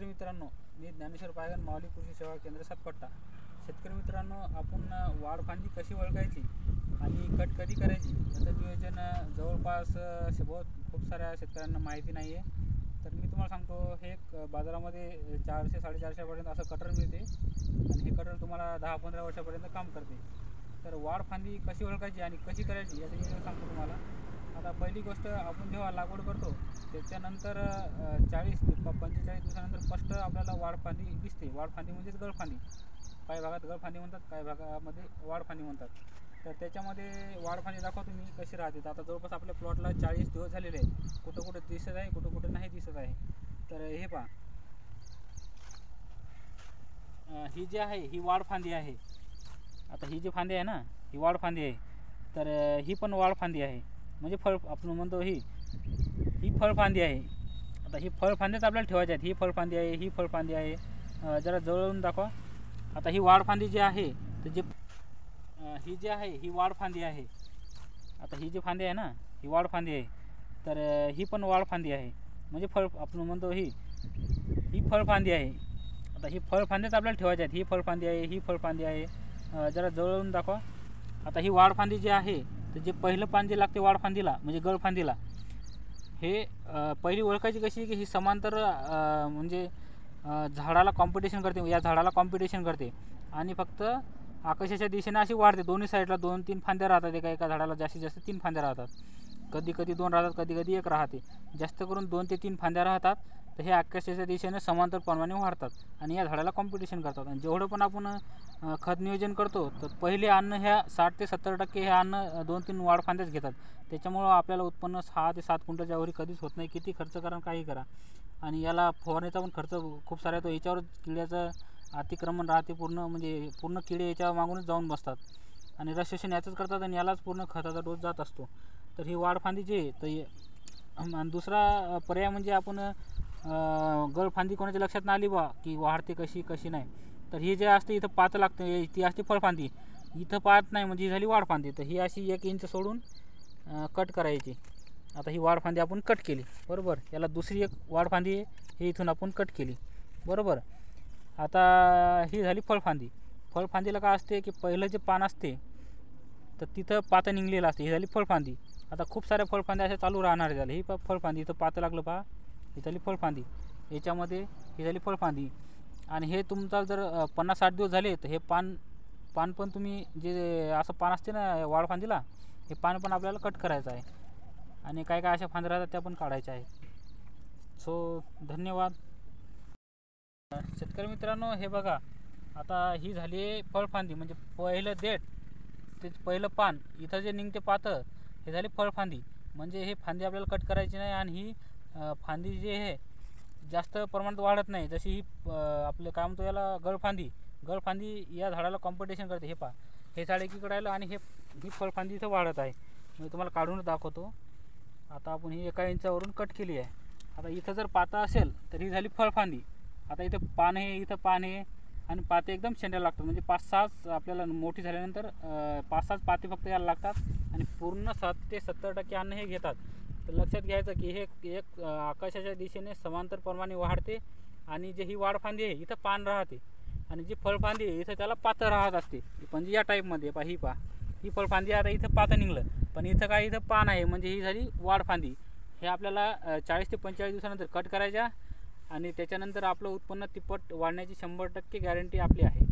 शेतकरी मित्रांनो, मी ज्ञानेश्वर पायगन, माऊली कृषी सेवा केंद्र सातपट्टा. शेतकरी मित्रांनो, आपण वाढ फांदी कशी ओळखायची आणि कट कधी करायची याचं नियोजन जवळपास खूप साऱ्या शेतकऱ्यांना माहिती नाही आहे. तर मी तुम्हाला सांगतो, हे एक बाजारामध्ये 400-450 पर्यंत असं कटर मिळते आणि हे कटर तुम्हाला 10-15 वर्षापर्यंत काम करते. तर वाढ फांदी कशी ओळखायची आणि कशी करायची याचं नियोजन सांगतो तुम्हाला. आता पहिली गोष्ट, आपण जेव्हा लागवड करतो त्याच्यानंतर 40 ते 45 दिवसानंतर स्पष्ट आपल्याला वाढफांदी दिसते. वाढफांदी म्हणजेच गळफांदी. काही भागात गळफांदी म्हणतात, काही भागामध्ये वाढफांदी म्हणतात. तर त्याच्यामध्ये वाढफांदी दाखवा तुम्ही कशी राहते. तर आता जवळपास आपल्या प्लॉटला 40 दिवस झालेले आहेत. कुठं कुठं दिसत आहे, कुठं कुठं नाही दिसत आहे. तर हे पहा, ही जी आहे ही वाढफांदी आहे. आता ही जी फांदी आहे ना, ही वाढफांदी आहे. तर ही पण वाढफांदी आहे, म्हणजे फळ आपण म्हणतो ही फळफांदी आहे. आता ही फळफांद्याच आपल्याला ठेवायच्या आहेत. ही फळफांदी आहे, ही फळफांदी आहे. जरा जवळून दाखवा. आता ही वाढफांदी जी आहे, तर ही जी आहे ही वाढफांदी आहे. आता ही जी फांदी आहे ना, ही वाढफांदी आहे. तर ही पण वाढफांदी आहे, म्हणजे फळ आपण म्हणतो ही फळफांदी आहे. आता ही फळफांद्याच आपल्याला ठेवायच्या आहेत. ही फळफांदी आहे, ही फळफांदी आहे. जरा जवळून दाखवा. आता ही वाढफांदी जी आहे, तर जे पहिलं पान जे लागते वाढफांदीला म्हणजे गळफांदीला, हे पहिली ओळखायची कशी की ही समांतर म्हणजे झाडाला कॉम्पिटिशन करते, या झाडाला कॉम्पिटिशन करते आणि फक्त आकाशाच्या दिशेने अशी वाढते. दोन्ही साईडला 2-3 फांद्या राहतात. एका झाडाला जास्तीत जास्त 3 फांद्या राहतात. कधी कधी 2 राहतात, कधी कधी 1 राहते. जास्त करून 2 ते 3 फांद्या राहतात. तर हे आकाशाच्या दिशेने समांतर प्रमाणे वाढतात आणि या झाडाला कॉम्पिटिशन करतात. आणि जेवढं पण आपण खत नियोजन करतो, तर पहिले अन्न ह्या 60 ते 70% हे अन्न 2-3 वाढफांद्याच घेतात. त्याच्यामुळं आपल्याला उत्पन्न 6 ते 7 क्विंटलच्या वरी कधीच होत नाही. किती खर्च करा, काही करा. आणि याला फवारणीचा पण खर्च खूप सारा येतो. याच्यावर किड्याचं अतिक्रमण राहते, पूर्ण किडे याच्यावर मागूनच जाऊन बसतात आणि रसशोषण याचंच करतात आणि यालाच पूर्ण खताचा डोस जात असतो. तर ही वाढफांदी जी आहे, तर दुसरा पर्याय म्हणजे आपण गळफांदी कोणाच्या लक्षात नाही आली बा की वाढते कशी नाही, तर ही जे असते इथं पात लागते, ती असते फळफांदी. इथं पात नाही म्हणजे ही झाली वाढफांदी. तर ही अशी 1 इंच सोडून कट करायची. आता ही वाढफांदी आपण कट केली, बरोबर. याला दुसरी एक वाढफांदी आहे, ही इथून आपण कट केली, बरोबर. आता ही झाली फळफांदी. फळफांदीला काय असते की पहिलं जे पान असते तर तिथं पातं निघलेलं असते. ही झाली फळफांदी. आता खूप साऱ्या फळफांद्या अशा चालू राहणार झाल्या. ही फळफांदी, इथं पातं लागलं पहा, ही झाली फळफांदी. याच्यामध्ये ही झाली फळफांदी. आणि हे तुमचा जर 50-60 दिवस झाले, तर हे पान पण तुम्ही जे असं पान असते ना वाढफांदीला, हे पान पण आपल्याला कट करायचं आहे. आणि काय अशा फांद्या राहतात त्या पण काढायच्या आहेत. सो धन्यवाद. शेतकरी मित्रांनो, हे बघा, आता ही झाली फळफांदी म्हणजे पहिलं देठ, ते पहिलं पान, इथं जे निघते पातं, हे झाली फळफांदी. म्हणजे हे फांदी आपल्याला कट करायची नाही. आणि ही फांदी जी आहे जास्त प्रमाणात वाढत नाही. जशी ही आपलं काय म्हणतो याला गळफांदी या झाडाला कॉम्पिटिशन करते. हे पहा, हे झाड एकीकडे आलं आणि ही फळफांदी इथं वाढत आहे. मी तुम्हाला काढूनच दाखवतो. आता आपण ही 1 इंचावरून कट केली आहे. आता इथं जर पाता असेल तर ही झाली फळफांदी. आता इथं पान आहे, इथं पान आहे आणि पाते एकदम शेंड्याला लागतात. म्हणजे 5-6 आपल्याला मोठी झाल्यानंतर 5-6 पाते फक्त यायला लागतात आणि पूर्ण 7 ते 70% अन्न हे घेतात. तर लक्षात घ्यायचं की हे एक आकाशाच्या दिशेने समांतर प्रमाणे वाढते. आणि जे ही वाढफांदी आहे इथं पान राहते आणि जी फळफांदी आहे इथं त्याला पातं राहत असते. म्हणजे या टाईपमध्ये ही फळफांदी. आता इथं पातं निघलं, पण इथं काय, इथं पान आहे, म्हणजे ही झाली वाढफांदी. हे आपल्याला 40 ते 45 दिवसानंतर कट करायच्या आणि त्याच्यानंतर आपलं उत्पन्न तिप्पट वाढण्याची 100% गॅरंटी आपली आहे.